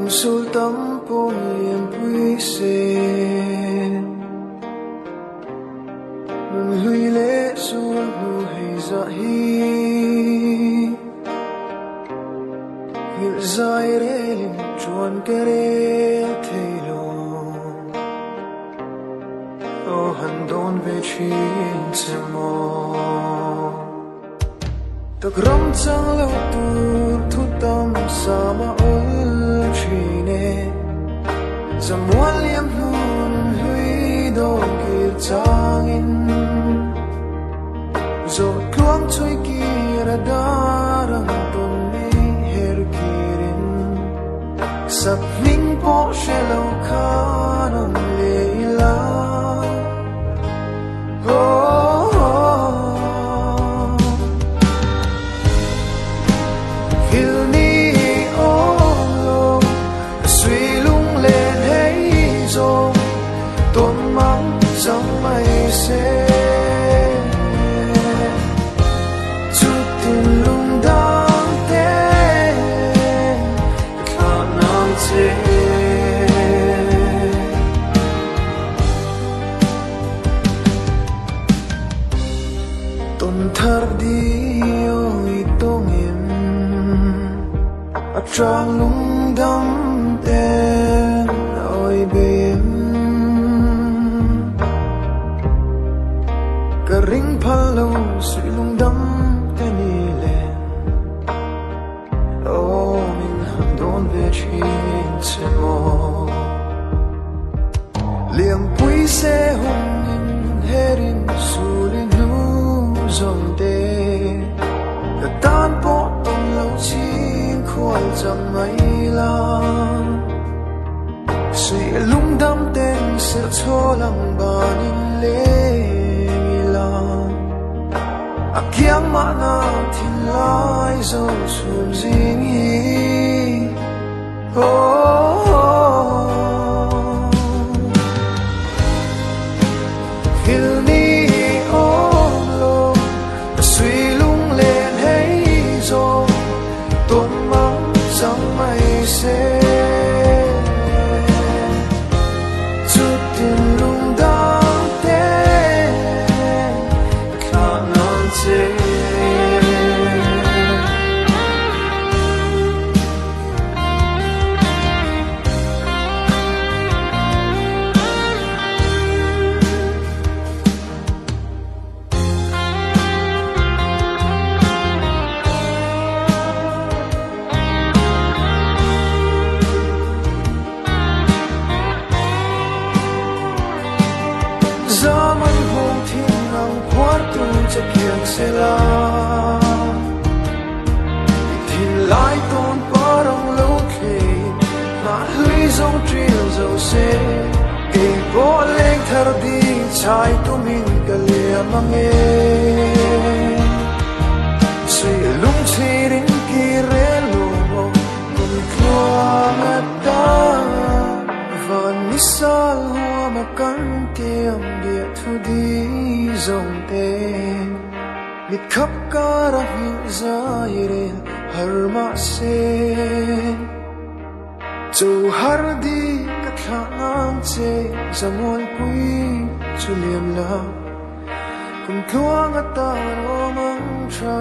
sul tâm po liềm quý sen mừng lui lễ sul nu hay dạ hi hiểu dài rê lim chuan kê rê theih lo o han don về chin se mo tak ram chang lo tur thu tam sa ma ol chine zamuan liam hun hui do kir chang in zo kluang chui kira darang ton me her kirin sap ning po shelo khanam leila thar di oi tong em a trang lung dam ten oi bem ka ring phal lo sui lung dam ten ni len o min han don ve chin se mo liam pui se hong in herin sulin zong te ka tan po tong lo chin khol cham mai la sui lung dam ten sir cho lang ban in le la akyang ma na thin lai zo chum jing hi zaman hong thiên ang kwartu cha kiang se la thiên lai ton parang lo khe na hui zong tril zo se ke bo leng thar di chai tu min ka le mange se lung chirin ki re lo kun kluang ta van misal hoa ma kan tiam dia thu di zong te mit khap ka ra hi zaire har ma se chu har di ka thla nang che zamol pui chu liam la kun thuang ata ro mang cha